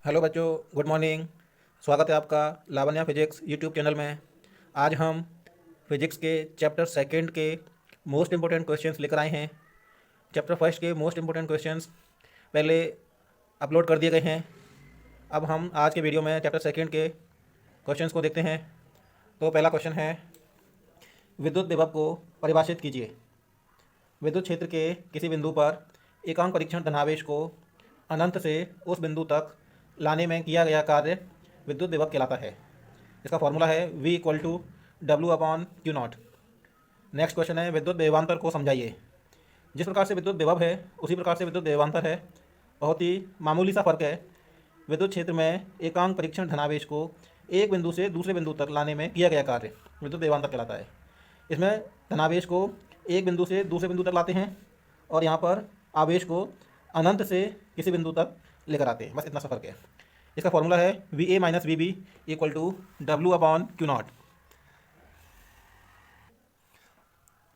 Hello बच्चों, good morning. स्वागत है आपका लावण्या फिजिक्स यूट्यूब चैनल में। आज हम फिजिक्स के चैप्टर सेकंड के मोस्ट इम्पोर्टेंट क्वेश्चंस लेकर आए हैं। चैप्टर फर्स्ट के मोस्ट इम्पोर्टेंट क्वेश्चंस पहले अपलोड कर दिए गए हैं। अब हम आज के वीडियो में चैप्टर सेकंड के क्वेश्चंस को देखते हैं। तो पहला क्वेश्चन है, विद्युत विभव को परिभाषित कीजिए। विद्युत क्षेत्र के किसी बिंदु पर एकांक परीक्षण धनावेश को अनंत से उस बिंदु तक लाने में किया गया कार्य विद्युत विभव कहलाता है। इसका फॉर्मूला है V = W/Q0। नेक्स्ट क्वेश्चन है, विद्युत विभवांतर को समझाइए। जिस प्रकार से विद्युत विभव है उसी प्रकार से विद्युत विभवांतर है। बहुत ही मामूली सा फर्क है। विद्युत क्षेत्र में एकांक परीक्षण धनावेश को एक बिंदु से दूसरे बिंदु तक लाने में किया गया कार्य विद्युत विभवांतर कहलाता है। इसमें धनावेश को एक बिंदु से दूसरे बिंदु तक लाते हैं और यहाँ पर आवेश को अनंत से किसी बिंदु तक लेकर आते हैं। बस इतना सा फर्क है। इसका फॉर्मूला है VA - VB = W/Q0।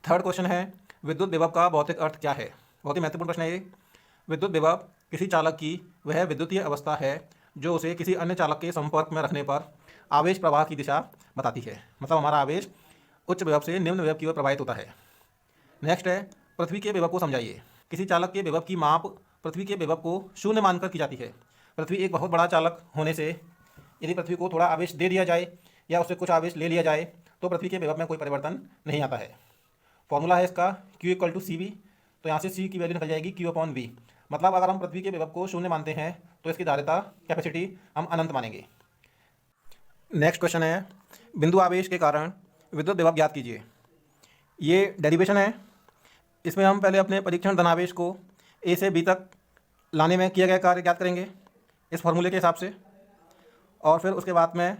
Third question है, विद्युत विभव का भौतिक अर्थ क्या है। बहुत ही महत्वपूर्ण प्रश्न है ये। विद्युत विभव किसी चालक की वह विद्युतीय अवस्था है जो उसे किसी अन्य चालक के संपर्क में रखने पर आवेश प्रवाह की दिशा बताती है। मतलब हमारा आवेश उच्च विभव से निम्न विभव की ओर प्रवाहित होता है। नेक्स्ट है, पृथ्वी के विभव को समझाइए। किसी चालक के विभव की माप पृथ्वी के विभव को शून्य मानकर की जाती है। पृथ्वी एक बहुत बड़ा चालक होने से यदि पृथ्वी को थोड़ा आवेश दे दिया जाए या उससे कुछ आवेश ले लिया जाए तो पृथ्वी के विभव में कोई परिवर्तन नहीं आता है। फॉर्मूला है इसका Q = CV। तो यहाँ से C की वैल्यू निकल जाएगी Q/V। मतलब अगर हम पृथ्वी के विभव को शून्य मानते हैं तो इसकी धारिता कैपेसिटी हम अनंत मानेंगे। नेक्स्ट क्वेश्चन है, बिंदु आवेश के कारण विद्युत विभव ज्ञात कीजिए। ये डेरिवेशन है। इसमें हम पहले अपने परीक्षण धनावेश को A से B तक लाने में किया गया कार्य ज्ञात करेंगे इस फॉर्मूले के हिसाब से, और फिर उसके बाद में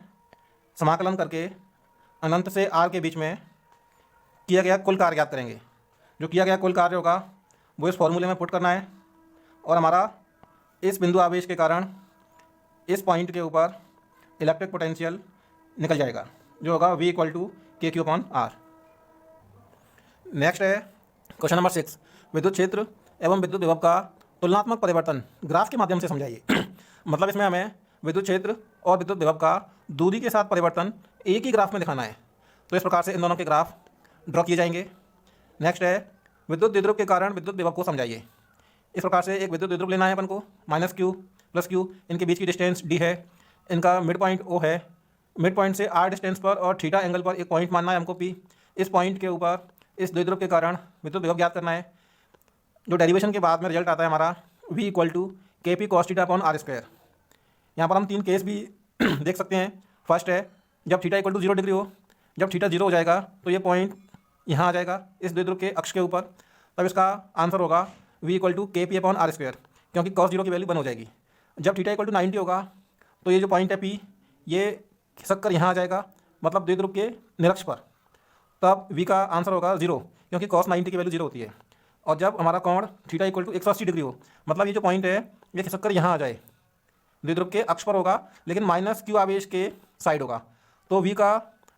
समाकलन करके अनंत से R के बीच में किया गया कुल कार्य ज्ञात करेंगे। जो किया गया कुल कार्य होगा वो इस फॉर्मूले में पुट करना है और हमारा इस बिंदु आवेश के कारण इस पॉइंट के ऊपर इलेक्ट्रिक पोटेंशियल निकल जाएगा जो होगा V = KQ/R। नेक्स्ट है क्वेश्चन नंबर 6, विद्युत क्षेत्र एवं विद्युत विभव का तुलनात्मक परिवर्तन ग्राफ के माध्यम से समझाइए। मतलब इसमें हमें विद्युत क्षेत्र और विद्युत विभव का दूरी के साथ परिवर्तन एक ही ग्राफ में दिखाना है। तो इस प्रकार से इन दोनों के ग्राफ ड्रॉ किए जाएंगे। नेक्स्ट है, विद्युत द्विध्रुव के कारण विद्युत विभव को समझाइए। इस प्रकार से एक विद्युत द्विध्रुव लेना है अपन को, -Q + Q, इनके बीच की डिस्टेंस D है, इनका मिड पॉइंट O है। मिड पॉइंट से R डिस्टेंस पर और थीटा एंगल पर एक पॉइंट मानना है हमको P। इस पॉइंट के ऊपर इस द्विध्रुव के कारण विद्युत विभव ज्ञात करना है। जो डेरिवेशन के बाद में रिजल्ट आता है हमारा V = KP cos θ/R²। यहाँ पर हम तीन केस भी देख सकते हैं। फर्स्ट है, जब θ = 0 डिग्री हो, जब θ 0 हो जाएगा तो ये पॉइंट यहाँ आ जाएगा इस द्विध्रुव के अक्ष के ऊपर, तब इसका आंसर होगा V = KP/R², क्योंकि cos 0 की वैल्यू 1 हो जाएगी। जब θ = 90 होगा तो ये जो पॉइंट है P, ये खिसक कर यहाँ आ जाएगा, मतलब द्विध्रुव के निरक्ष पर, तब V का आंसर होगा 0, क्योंकि cos 90 की वैल्यू 0 होती है। और जब हमारा कोण θ = 180 डिग्री हो, मतलब ये जो पॉइंट है ये खिसक कर यहाँ आ जाए, द्विध्रुव के अक्ष पर होगा लेकिन -Q आवेश के साइड होगा, तो V का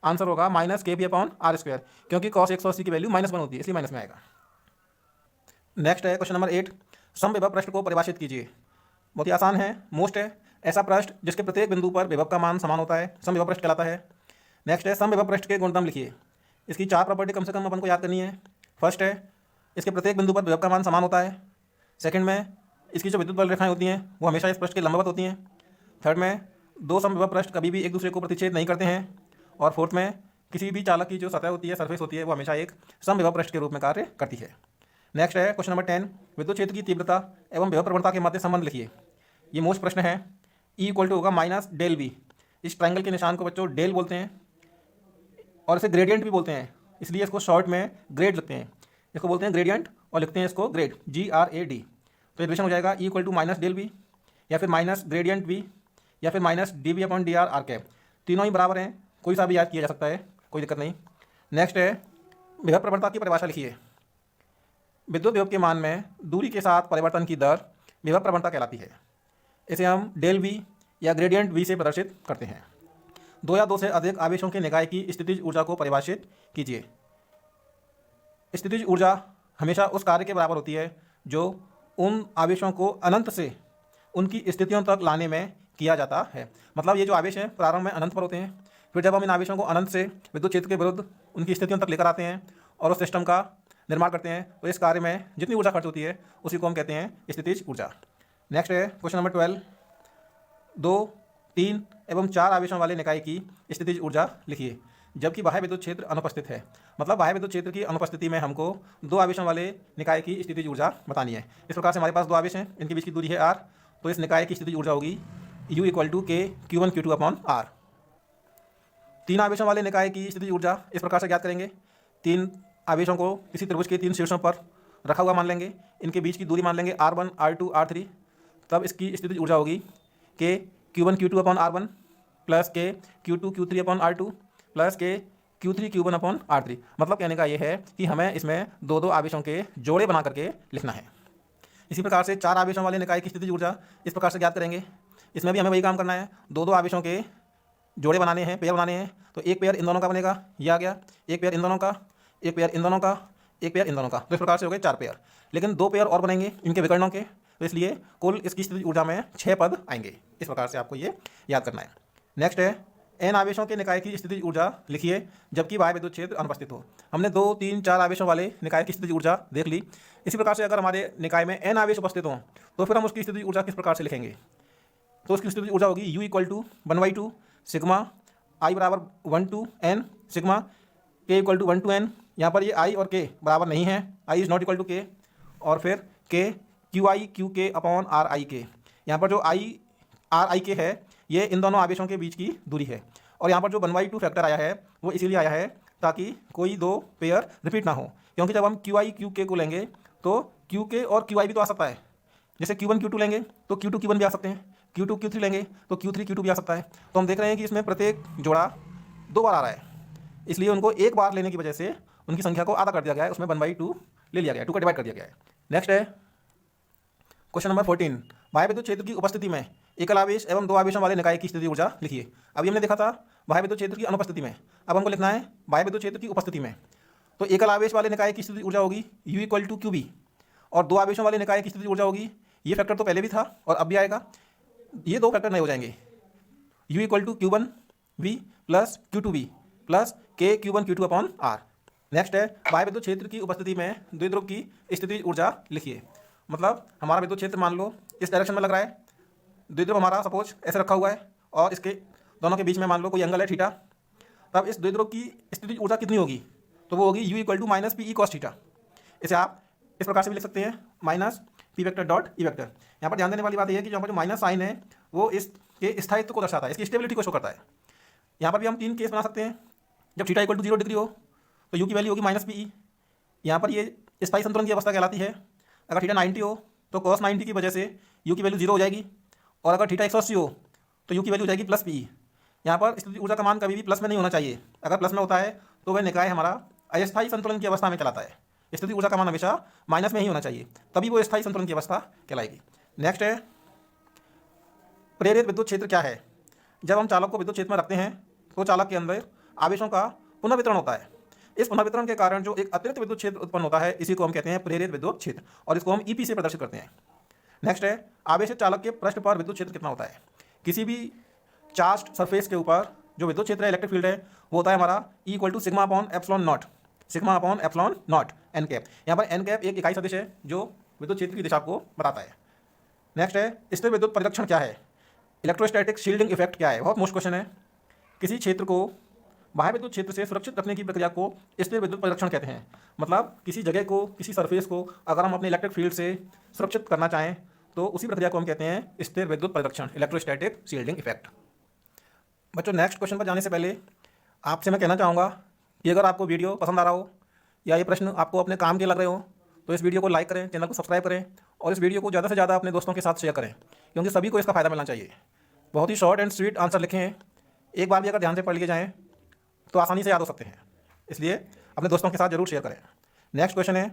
आंसर होगा -KP/R², क्योंकि cos 180 की वैल्यू -1 होती है, इसलिए माइनस में आएगा। नेक्स्ट है क्वेश्चन नंबर 8, समविभव पृष्ठ को परिभाषित कीजिए। बहुत ही आसान है, मोस्ट है। ऐसा पृष्ठ जिसके प्रत्येक बिंदु पर विभव का मान समान होता है समविभव पृष्ठ कहलाता है। नेक्स्ट है, समविभव पृष्ठ के गुणधर्म लिखिए। इसकी 4 प्रॉपर्टी कम से कम अपन को याद करनी है। फर्स्ट है, इसके प्रत्येक बिंदु पर विभव का मान समान होता है। सेकंड में, इसकी जो विद्युत बल रेखाएं होती हैं वो हमेशा इस पृष्ठ के लंबवत होती हैं। थर्ड में, दो समविभव पृष्ठ कभी भी एक दूसरे को प्रतिच्छेद नहीं करते हैं। और फोर्थ में, किसी भी चालक की जो सतह होती है, सरफेस होती है, वो हमेशा एक समविभव पृष्ठ के रूप में कार्य करती है। नेक्स्ट है क्वेश्चन नंबर 10, विद्युत क्षेत्र की तीव्रता एवं विभव प्रवणता के मध्य संबंध लिखिए। ये मोस्ट प्रश्न है। E = होगा -ΔV। इस ट्राइंगल के निशान को बच्चों डेल बोलते हैं और इसे ग्रेडियंट भी बोलते हैं, इसलिए इसको शॉर्ट में ग्रेड लिखते हैं। इसको बोलते हैं ग्रेडियंट और लिखते हैं इसको ग्रेड, GRAD। तो इक्वेशन हो जाएगा E = -ΔV या फिर -gradient V या फिर -dV/dr। तीनों ही बराबर हैं, कोई सा भी याद किया जा सकता है, कोई दिक्कत नहीं। नेक्स्ट है, विभव प्रवणता की परिभाषा लिखिए। विद्युत विभव के मान में दूरी के साथ परिवर्तन की दर विभव प्रवणता कहलाती है। इसे हम ΔV या ग्रेडियंट V से प्रदर्शित करते हैं। 2 या 2 से अधिक आवेशों के निकाय की स्थितिज ऊर्जा को परिभाषित कीजिए। स्थितिज ऊर्जा हमेशा उस कार्य के बराबर होती है जो उन आवेशों को अनंत से उनकी स्थितियों तक लाने में किया जाता है। मतलब ये जो आवेश हैं प्रारंभ में अनंत पर होते हैं, फिर जब हम इन आवेशों को अनंत से विद्युत क्षेत्र के विरुद्ध उनकी स्थितियों तक लेकर आते हैं और उस सिस्टम का निर्माण करते हैं, तो इस कार्य में जितनी ऊर्जा खर्च होती है उसी को हम कहते हैं स्थितिज ऊर्जा। नेक्स्ट है क्वेश्चन नंबर 12। 2, 3 एवं 4 आवेशों वाले निकाय की स्थितिज ऊर्जा लिखिए जबकि बाह्य विद्युत क्षेत्र अनुपस्थित है। मतलब बाह्य विद्युत क्षेत्र की अनुपस्थिति में हमको 2 आवेशों वाले निकाय की स्थितिज ऊर्जा बतानी है। इस प्रकार से हमारे पास 2 आवेश हैं, इनके बीच की दूरी है r, तो इस निकाय की स्थितिज ऊर्जा होगी U = K Q1 Q2 upon R। 3 आवेशों वाले निकाय की स्थितिज ऊर्जा इस प्रकार से ज्ञात करेंगे। 3 आवेशों को किसी त्रिभुज के 3 शीर्षों पर रखा हुआ मान लेंगे, इनके बीच की दूरी मान लेंगे R1 R2 R3, तब इसकी स्थितिज ऊर्जा होगी K Q1 Q2 upon R1 plus K Q2 Q3 upon R2 plus K Q3 Q1 upon R3। मतलब कहने का ये है कि हमें इसमें 2 आवेशों के जोड़े बना करके लिखना है। इसी प्रकार से 4 आवेशों वाले निकाय की स्थितिज ऊर्जा इस प्रकार से ज्ञात करेंगे। इसमें भी हमें वही काम करना है, 2 आवेशों के जोड़े बनाने हैं, पेयर बनाने हैं। तो एक पेयर इन दोनों का बनेगा, ये आ गया, एक पेयर इन दोनों का, एक पेयर इन दोनों का, एक पेयर इन दोनों का। तो इस प्रकार से हो गए 4 पेयर, लेकिन 2 पेयर और बनेंगे इनके विकर्णों के, तो इसलिए कुल इसकी स्थितिज ऊर्जा में 6 पद आएंगे। इस प्रकार से आपको ये याद करना है। नेक्स्ट है n आवेशों के निकाय की स्थितिज ऊर्जा लिखिए जबकि बाह्य विद्युत क्षेत्र अनुपस्थित हो। हमने 2, 3, 4 आवेशों वाले निकाय की स्थितिज ऊर्जा देख ली। इसी प्रकार से अगर हमारे निकाय में n आवेश उपस्थित हों तो फिर हम उसकी स्थितिज ऊर्जा किस प्रकार से लिखेंगे। तो उसकी स्थितिज ऊर्जा होगी U = 1/2 सिग्मा I बराबर 1 to n sigma K = 1 to n। यहाँ पर ये I और K बराबर नहीं है, I is not equal to K, और फिर K QI QK upon RIK। यहाँ पर जो RIK है ये इन दोनों आवेशों के बीच की दूरी है, और यहाँ पर जो 1/2 फैक्टर आया है वो इसीलिए आया है ताकि कोई 2 पेयर रिपीट ना हो, क्योंकि जब हम QI QK को लेंगे तो QK और QI भी तो आ सकता है। जैसे Q1 Q2 लेंगे तो Q2 Q1 भी आ सकते हैं, Q2 Q3 लेंगे तो Q3 Q2 भी आ सकता है। तो हम देख रहे हैं कि इसमें प्रत्येक जोड़ा 2 बार आ रहा है, इसलिए उनको एक बार लेने की वजह से उनकी संख्या को आधा कर दिया गया है, उसमें 1/2 ले लिया गया है, 2 का डिवाइड कर दिया गया है। नेक्स्ट है क्वेश्चन नंबर 14। बाह्य विद्युत क्षेत्र की उपस्थिति में एकल आवेश एवं 2 आवेशों वाले निकाय की स्थितिज ऊर्जा लिखिए। अभी हमने देखा था बाह्य विद्युत क्षेत्र की अनुपस्थिति में, अब हमको लिखना है बाह्य विद्युत क्षेत्र की उपस्थिति में। तो एकल आवेश वाले निकाय की स्थितिज ऊर्जा होगी U = QB, और 2 आवेशों वाले निकाय की स्थितिज ऊर्जा होगी, ये फैक्टर तो पहले भी था और अब भी आएगा, ये 2 फैक्टर नए हो जाएंगे, U = Q1V plus Q2V plus K Q1 Q2 upon R। Next है बाह्य विद्युत क्षेत्र की उपस्थिति में द्विध्रुव की स्थितिज ऊर्जा लिखिए। मतलब हमारा विद्युत क्षेत्र मान लो इस डायरेक्शन में लग रहा है, द्विध्रुव हमारा सपोज ऐसे रखा हुआ है और इसके दोनों के बीच में मान लो कोई एंगल है थीटा, तब इस द्विध्रुव की स्थितिज ऊर्जा कितनी होगी, तो वो होगी U = -PE cos थीटा। इसे आप इस प्रकार से भी लिख सकते हैं -P vector dot E vector. यहाँ पर ध्यान देने वाली बात यह है कि यहाँ पर जो माइनस साइन है वो इसके स्थायित्व को दर्शाता है, इसकी स्टेबिलिटी को शो करता है। यहाँ पर भी हम 3 केस बना सकते हैं। जब थीटा = 0 डिग्री हो तो U की वैल्यू होगी -PE, यहाँ पर ये स्थायी संतुलन की अवस्था कहलाती है। अगर थीटा 90 हो तो cos 90 की वजह से U की वैल्यू 0 हो जाएगी, और अगर थीटा 180 हो तो U की वैल्यू हो जाएगी +PE। यहाँ पर स्थितिज ऊर्जा का मान कभी भी प्लस में नहीं होना चाहिए, अगर प्लस में होता है तो वह निकाय हमारा अस्थायी संतुलन की अवस्था में चलाता है। स्थितिज ऊर्जा का मान हमेशा माइनस में ही होना चाहिए, तभी वो स्थायी संतुलन की अवस्था कहलाएगी। नेक्स्ट है प्रेरित विद्युत क्षेत्र क्या है। जब हम चालक को विद्युत क्षेत्र में रखते हैं तो चालक के अंदर आवेशों का पुनर्वितरण होता है। इस पुनर्वितरण के कारण जो एक अतिरिक्त विद्युत क्षेत्र उत्पन्न होता है इसी को हम कहते हैं प्रेरित विद्युत क्षेत्र, और इसको हम EP से प्रदर्शित करते हैं। नेक्स्ट है आवेशित चालक के पृष्ठ पर विद्युत क्षेत्र कितना होता है। किसी भी चार्ज्ड सरफेस के ऊपर जो विद्युत क्षेत्र है, इलेक्ट्रिक फील्ड है, वो होता है हमारा E = σ/ε0, σ/ε0 n कैप। यहाँ पर n कैप एक इकाई सदिश है जो विद्युत क्षेत्र की दिशा को बताता है। नेक्स्ट है स्थिर विद्युत परिरक्षण क्या है। इलेक्ट्रोस्टैटिक शील्डिंग इफेक्ट क्या है, बहुत मोस्ट क्वेश्चन है। किसी क्षेत्र को बाह्य विद्युत क्षेत्र से सुरक्षित रखने की प्रक्रिया को स्थिर विद्युत परिरक्षण कहते हैं। मतलब किसी जगह को, किसी सरफेस को अगर हम अपने इलेक्ट्रिक फील्ड से सुरक्षित करना चाहें तो उसी प्रक्रिया को हम कहते हैं स्थिर विद्युत परिरक्षण, इलेक्ट्रोस्टैटिक शील्डिंग इफेक्ट। बच्चों नेक्स्ट क्वेश्चन पर जाने से पहले आपसे मैं कहना चाहूँगा कि अगर आपको वीडियो पसंद आ रहा हो या ये प्रश्न आपको अपने काम के लग रहे हो तो इस वीडियो को लाइक करें, चैनल को सब्सक्राइब करें, और इस वीडियो को ज़्यादा से ज़्यादा अपने दोस्तों के साथ शेयर करें, क्योंकि सभी को इसका फ़ायदा मिलना चाहिए। बहुत ही शॉर्ट एंड स्वीट आंसर लिखे हैं, एक बार भी अगर ध्यान से पढ़ लिए जाएँ तो आसानी से याद हो सकते हैं, इसलिए अपने दोस्तों के साथ जरूर शेयर करें। नेक्स्ट क्वेश्चन है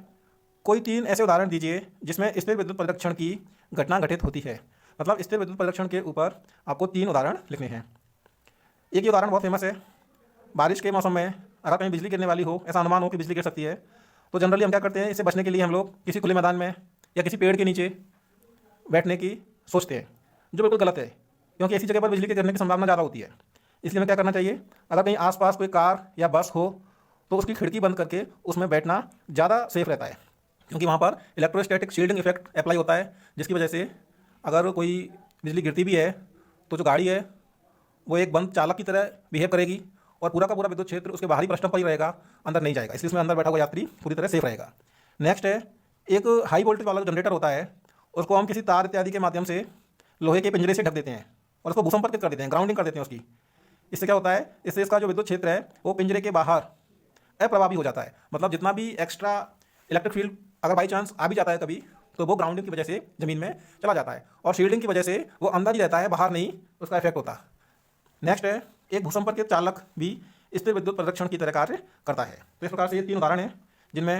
कोई 3 ऐसे उदाहरण दीजिए जिसमें स्थिर विद्युत परिरक्षण की घटना घटित होती है। मतलब स्थिर विद्युत परिरक्षण के ऊपर आपको 3 उदाहरण लिखने हैं। एक ये उदाहरण बहुत फेमस है, बारिश के मौसम में अगर कहीं बिजली गिरने वाली हो, ऐसा अनुमान हो कि बिजली गिर सकती है, तो जनरली हम क्या करते हैं, इससे बचने के लिए हम लोग किसी खुले मैदान में या किसी पेड़ के नीचे बैठने की सोचते हैं, जो बिल्कुल गलत है। क्योंकि ऐसी जगह पर बिजली के गिरने की संभावना ज़्यादा होती है। इसलिए हमें क्या करना चाहिए, अगर कहीं आसपास कोई कार या बस हो तो उसकी खिड़की बंद करके उसमें बैठना ज़्यादा सेफ रहता है, क्योंकि वहाँ पर इलेक्ट्रोस्टैटिक शील्डिंग इफेक्ट अप्लाई होता है, जिसकी वजह से अगर कोई बिजली गिरती भी है तो जो गाड़ी है वो एक बंद चालक की तरह बिहेव करेगी और पूरा का पूरा विद्युत क्षेत्र उसके बाहरी पृष्ठों पर ही रहेगा, अंदर नहीं जाएगा। इसलिए उसमें अंदर बैठा हुआ यात्री पूरी तरह सेफ रहेगा। नेक्स्ट है, एक हाई वोल्टेज वाला जो जनरेटर होता है उसको हम किसी तार इत्यादि के माध्यम से लोहे के पिंजरे से ढक देते हैं और उसको भूसंपर्कित कर देते हैं, ग्राउंडिंग कर देते हैं उसकी। इससे क्या होता है, इससे इसका जो विद्युत क्षेत्र है वो पिंजरे के बाहर अप्रभावी हो जाता है। मतलब जितना भी एक्स्ट्रा इलेक्ट्रिक फील्ड अगर बाई चांस आ भी जाता है कभी, तो वो ग्राउंडिंग की वजह से ज़मीन में चला जाता है और शील्डिंग की वजह से वो अंदर ही रहता है, बाहर नहीं उसका इफेक्ट होता। नेक्स्ट है, एक भूसंपर्कित चालक भी स्थिर विद्युत प्रदक्षिण की तरह कार्य करता है। तो इस प्रकार से ये 3 उदाहरण हैं जिनमें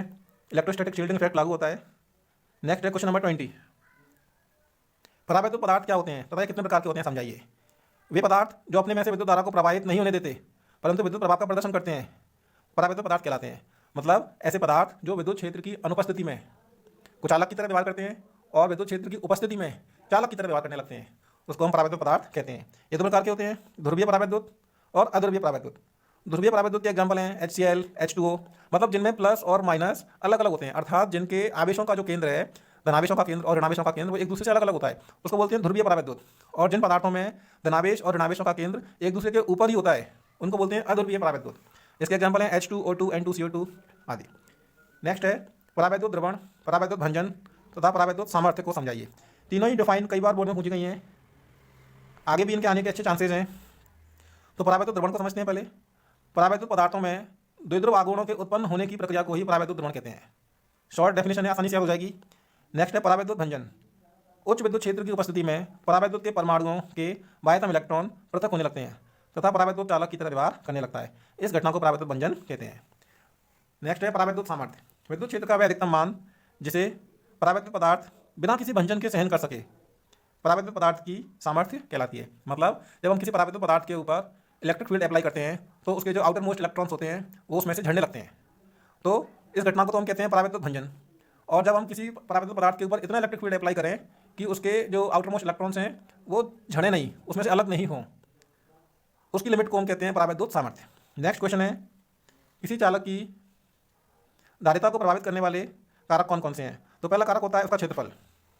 इलेक्ट्रोस्टैटिक शील्डिंग इफेक्ट लागू होता है। नेक्स्ट है क्वेश्चन नंबर 20, परावैद्युत पदार्थ क्या होते हैं तथा ये कितने प्रकार के होते हैं समझाइए। वे पदार्थ जो अपने में से विद्युत धारा को प्रवाहित नहीं होने देते परंतु विद्युत प्रभाव का प्रदर्शन करते हैं परावैद्युत पदार्थ कहलाते हैं। मतलब ऐसे पदार्थ जो विद्युत क्षेत्र की अनुपस्थिति में कुचालक की तरह व्यवहार करते हैं और विद्युत क्षेत्र की उपस्थिति में चालक की तरह व्यवहार करने लगते हैं, उसको हम परावैद्युत पदार्थ कहते हैं। ये 2 प्रकार के होते हैं, ध्रुवीय परावैद्युत और अध्रुवीय परावैद्युत। ध्रुवीय परावैद्युत के एग्जाम्पल हैं HCl, H2O, मतलब जिनमें प्लस और माइनस अलग अलग होते हैं, अर्थात जिनके आवेशों का जो केंद्र है, धनावेशों का केंद्र और ऋणावेशों का केंद्र, वो एक दूसरे से अलग अलग होता है, उसको बोलते हैं ध्रुवीय परावैद्युत। और जिन पदार्थों में धनावेश और ऋणावेशों का केंद्र एक दूसरे के ऊपर ही होता है उनको बोलते हैं अध्रुवीय परावैद्युत। इसके एग्जाम्पल हैं H2O2, N2CO2 आदि। नेक्स्ट है परावैद्युत द्रवण, परावैद्युत भंजन तथा परावैद्युत सामर्थ्य को समझाइए। तीनों ही डिफाइन कई बार बोर्ड में पूछी गई हैं, आगे भी इनके आने के अच्छे चांसेस हैं। तो परावैद्युत द्रवण को समझते हैं पहले। परावैद्युत पदार्थों में द्विध्रुव आघूर्णों के उत्पन्न होने की प्रक्रिया को ही परावैद्युत द्रवण कहते हैं। शॉर्ट डेफिनेशन है, आसानी से हो जाएगी। नेक्स्ट है परावैद्युत भंजन, उच्च विद्युत क्षेत्र की उपस्थिति में परावैद्युत के परमाणुओं के बाह्यतम इलेक्ट्रॉन पृथक होने लगते हैं तथा परावैद्युत चालक की तरह व्यवहार करने लगता है, इस घटना को परावैद्युत भंजन कहते हैं। नेक्स्ट है परावैद्युत सामर्थ्य, विद्युत क्षेत्र का वह अधिकतम मान जिसे परावैद्युत पदार्थ बिना किसी भंजन के सहन कर सके परावैद्युत पदार्थ की सामर्थ्य कहलाती है। मतलब जब हम किसी परावैद्युत पदार्थ के ऊपर इलेक्ट्रिक फील्ड अप्लाई करते हैं तो उसके जो आउटर मोस्ट इलेक्ट्रॉन्स होते हैं वो उसमें से झड़ने लगते हैं, तो इस घटना को तो हम कहते हैं परावैद्युत भंजन। और जब हम किसी परावैद्युत पदार्थ के ऊपर इतना इलेक्ट्रिक फील्ड अप्लाई करें कि उसके जो आउटर मोस्ट इलेक्ट्रॉन्स हैं वो झड़े नहीं, उसमें से अलग नहीं हों, उसकी लिमिट को हम कहते हैं परावैद्युत सामर्थ्य। नेक्स्ट क्वेश्चन है, किसी चालक की धारिता को प्रभावित करने वाले कारक कौन कौन से हैं। तो पहला कारक होता है उसका क्षेत्रफल,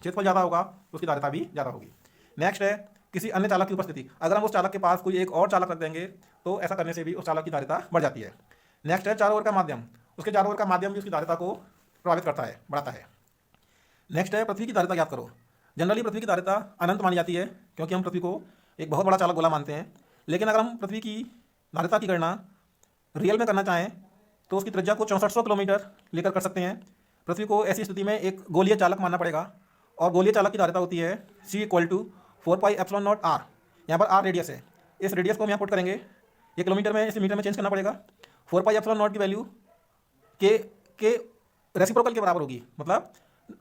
क्षेत्रफल ज़्यादा होगा तो उसकी धारिता भी ज़्यादा होगी। नेक्स्ट है किसी अन्य चालक की उपस्थिति, अगर हम उस चालक के पास कोई एक और चालक रख देंगे तो ऐसा करने से भी उस चालक की धारिता बढ़ जाती है। नेक्स्ट है चारों ओर का माध्यम, उसके चारों ओर का माध्यम भी उसकी धारिता को प्रभावित करता है, बढ़ाता है। नेक्स्ट है पृथ्वी की धारिता ज्ञात करो। जनरली पृथ्वी की धारिता अनंत मानी जाती है क्योंकि हम पृथ्वी को एक बहुत बड़ा चालक गोला मानते हैं, लेकिन अगर हम पृथ्वी की धारिता की गणना रियल में करना चाहें तो उसकी त्रिज्या को 6400 किलोमीटर लेकर कर सकते हैं। पृथ्वी को ऐसी स्थिति में एक गोलीय चालक मानना पड़ेगा और गोलीय चालक की धारिता होती है C=4πε0r। यहाँ पर r रेडियस है, इस रेडियस को हम यहाँ पुट करेंगे, ये किलोमीटर में इसे मीटर में चेंज करना पड़ेगा। 4πε0 की वैल्यू के रेसिप्रोकल के बराबर होगी, मतलब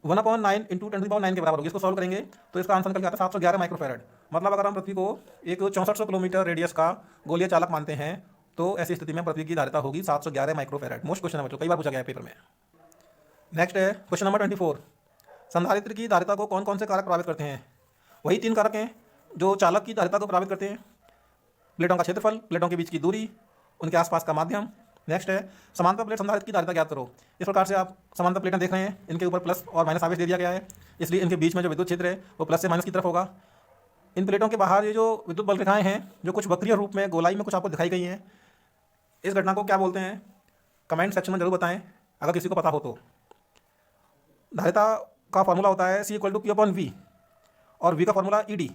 1/9 × 10⁹ के बराबर होगी। इसको सॉल्व करेंगे तो इसका आंसर निकल के आता है 711 माइक्रोफैरड। मतलब अगर हम पृथ्वी को एक 6400 किलोमीटर रेडियस का गोलीय चालक मानते हैं तो ऐसी स्थिति में पृथ्वी की धारिता होगी 711 माइक्रोफैरड। मोस्ट क्वेश्चन है बच्चों, कई बार पूछा गया है पेपर में। नेक्स्ट है क्वेश्चन नंबर 24, संधारित्र की धारिता को कौन कौन से कारक प्रभावित करते हैं। वही 3 कारक हैं जो चालक की धारिता को प्रभावित करते हैं, प्लेटों का क्षेत्रफल, प्लेटों के बीच की दूरी, उनके आसपास का माध्यम। नेक्स्ट है समांतर प्लेट संधारित्र की धारिता ज्ञात करो। इस प्रकार से आप समांतर प्लेटें देख रहे हैं, इनके ऊपर प्लस और माइनस आवेश दे दिया गया है, इसलिए इनके बीच में जो विद्युत क्षेत्र है वो प्लस से माइनस की तरफ होगा। इन प्लेटों के बाहर ये जो विद्युत बल रेखाएं हैं जो कुछ वक्रीय रूप में गोलाई में कुछ आपको दिखाई गई हैं, इस घटना को क्या बोलते हैं कमेंट सेक्शन में जरूर बताएं अगर किसी को पता हो तो। धारिता का फॉर्मूला होता है C=Q/V और V का फॉर्मूला ED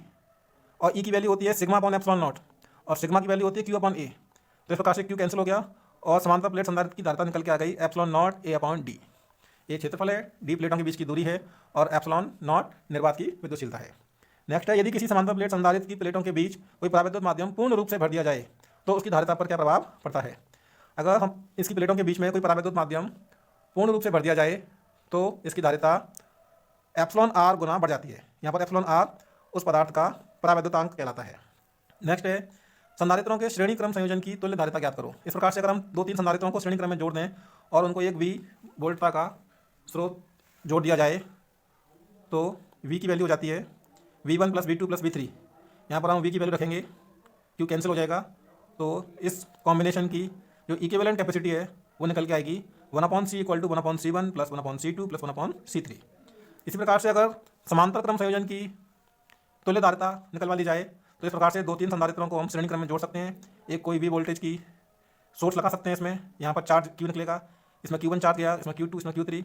और E की वैल्यू होती है σ/ε0 और सिग्मा की वैल्यू होती है Q/A। तो इस प्रकार से Q कैंसिल हो गया और समांतर प्लेट संधारित्र की धारिता निकल के आ गई ε0A/D। ये क्षेत्रफल है, D प्लेटों के बीच की दूरी है और ε0 निर्वात की विद्युतशीलता है। नेक्स्ट है यदि किसी समांतर प्लेट संधारित्र की प्लेटों के बीच कोई परावैद्युत माध्यम पूर्ण रूप से भर दिया जाए तो उसकी धारिता पर क्या प्रभाव पड़ता है। अगर हम इसकी प्लेटों के बीच में कोई परावैद्युत माध्यम पूर्ण रूप से भर दिया जाए तो इसकी धारिता εr गुना बढ़ जाती है। यहाँ पर εr उस पदार्थ का परावैद्युतांक कहलाता है। नेक्स्ट है संधारित्रों के श्रेणी क्रम संयोजन की तुल्य धारिता ज्ञात करो। इस प्रकार से अगर हम 2-3 संधारित्रों को श्रेणी क्रम में जोड़ दें और उनको एक V वोल्टता का स्रोत जोड़ दिया जाए तो V की वैल्यू हो जाती है V1 + V2 + V3। यहाँ पर हम वी की वैल्यू रखेंगे, क्यू कैंसिल हो जाएगा, तो इस कॉम्बिनेशन की जो इक्विवेलेंट कैपेसिटी है वो निकल के आएगी 1/c equal to 1/c1 plus 1/c2 plus 1/c3। इसी प्रकार से अगर समांतर क्रम संयोजन की तुल्यधारिता निकलवा ली जाए तो इस प्रकार से 2-3 संधारित्रों को हम श्रेणी क्रम में जोड़ सकते हैं। एक कोई भी वोल्टेज की सोर्स लगा सकते हैं, इसमें यहाँ पर चार्ज Q निकलेगा, इसमें Q1 चार्ज गया, इसमें Q2, इसमें Q3,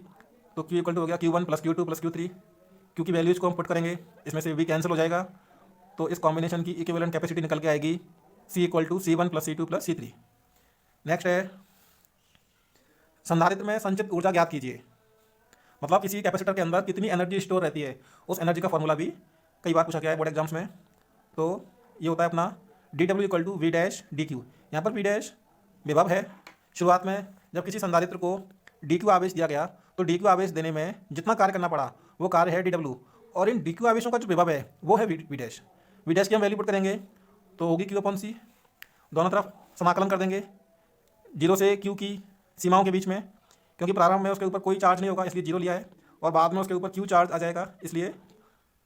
तो Q इक्वल टू हो गया Q1 plus Q2 plus Q3। Q की वैल्यूज को हम पुट करेंगे, इसमें से V कैंसिल हो जाएगा, तो इस कॉम्बिनेशन की इक्विवेलेंट कैपेसिटी निकल के आएगी C equal to C1 plus C2 plus C3। Next है संधारित्र में संचित ऊर्जा ज्ञात कीजिए। मतलब किसी कैपेसिटर के अंदर कितनी एनर्जी स्टोर रहती है, उस एनर्जी का फॉर्मूला भी कई बार पूछा गया है बोर्ड एग्जाम्स में। तो ये होता है अपना dW equal to V dash dQ। यहाँ पर V डैश विभव है। शुरुआत में जब किसी संधारित्र को dQ आवेश दिया गया तो dQ आवेश देने में जितना कार्य करना पड़ा वो कार्य है dW, और इन dQ आवेशों का जो विभव है वो है V डैश। V डैश की हम वैल्यू पुट करेंगे तो होगी Q/C। दोनों तरफ समाकलन कर देंगे 0 से Q की सीमाओं के बीच में, क्योंकि प्रारंभ में उसके ऊपर कोई चार्ज नहीं होगा इसलिए 0 लिया है, और बाद में उसके ऊपर Q चार्ज आ जाएगा इसलिए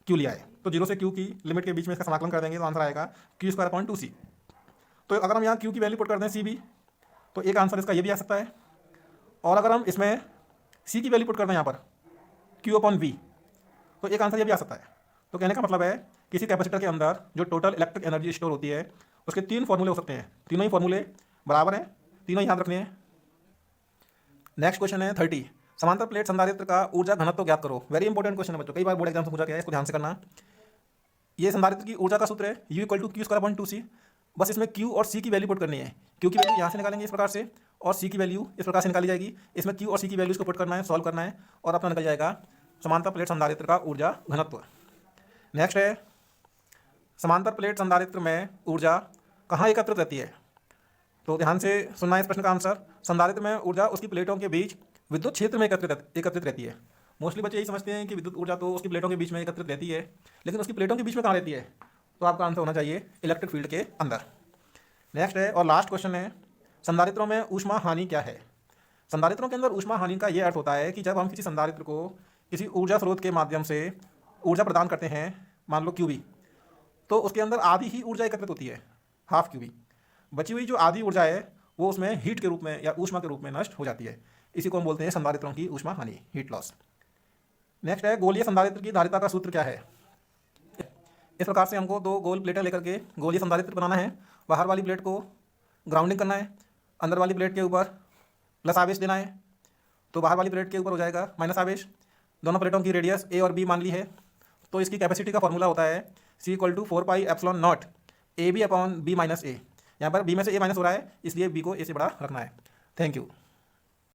Q लिया है। तो 0 से Q की लिमिट के बीच में इसका समाकलन कर देंगे तो आंसर आएगा Q² C। तो अगर हम यहाँ Q की वैल्यू पुट कर दें CB तो एक आंसर इसका ये भी आ सकता है, और अगर हम इसमें C की वैल्यू पुट कर दें यहाँ पर Q/V तो एक आंसर ये भी आ सकता है। तो कहने का मतलब है किसी कैपेसिटर के अंदर जो टोटल इलेक्ट्रिक एनर्जी स्टोर होती है उसके 3 फॉर्मूले हो सकते हैं, तीनों ही फॉर्मूले बराबर हैं, तीनों याद रखने हैं। नेक्स्ट क्वेश्चन है 30, समांतर प्लेट संधारित्र का ऊर्जा घनत्व ज्ञात करो। वेरी इंपॉर्टेंट क्वेश्चन है बच्चों, कई बार बोर्ड एग्जाम से पूछा गया है, इसको ध्यान से करना। ये संधारित्र की ऊर्जा का सूत्र है U इक्वल टू Q²/2C। बस इसमें Q और C की वैल्यू पुट करनी है। Q की वैल्यू यहाँ से निकालेंगे इस प्रकार से, और C की वैल्यू इस प्रकार से निकाली जाएगी। इसमें Q और C की वैल्यूज को पुट करना है, सॉल्व करना है, और अपना निकल जाएगा समांतर प्लेट संधारित्र का ऊर्जा घनत्व। नेक्स्ट है समांतर प्लेट संधारित्र में ऊर्जा कहाँ एकत्रित रहती है। तो ध्यान से सुनना है इस प्रश्न का आंसर। संधारित्र में ऊर्जा उसकी प्लेटों के बीच विद्युत क्षेत्र में एकत्रित रहती है। मोस्टली बच्चे यही समझते हैं कि विद्युत ऊर्जा तो उसकी प्लेटों के बीच में एकत्रित रहती है, लेकिन उसकी प्लेटों के बीच में कहाँ रहती है, तो आपका आंसर होना चाहिए इलेक्ट्रिक फील्ड के अंदर। नेक्स्ट है और लास्ट क्वेश्चन है संधारित्रों में ऊष्मा हानि क्या है। संधारित्रों के अंदर ऊष्मा हानि का ये अर्थ होता है कि जब हम किसी संधारित्र को किसी ऊर्जा स्रोत के माध्यम से ऊर्जा प्रदान करते हैं, मान लो QV, तो उसके अंदर आधी ही ऊर्जा एकत्रित होती है, हाफ QV। बची हुई जो आधी ऊर्जा है वो उसमें हीट के रूप में या ऊष्मा के रूप में नष्ट हो जाती है। इसी को हम बोलते हैं संधारित्रों की ऊष्मा हानि, हीट लॉस। नेक्स्ट है गोलीय संधारित्र की धारिता का सूत्र क्या है। इस प्रकार से हमको 2 गोल प्लेटें लेकर के गोलीय संधारित्र बनाना है। बाहर वाली प्लेट को ग्राउंडिंग करना है, अंदर वाली प्लेट के ऊपर प्लस आवेश देना है, तो बाहर वाली प्लेट के ऊपर हो जाएगा माइनस आवेश। दोनों प्लेटों की रेडियस A और B मान ली है, तो इसकी कैपेसिटी का फॉर्मूला होता है C equal to 4πε0 AB/B - A। यहाँ पर B में से A माइनस हो रहा है इसलिए B को A से बड़ा रखना है। Thank you.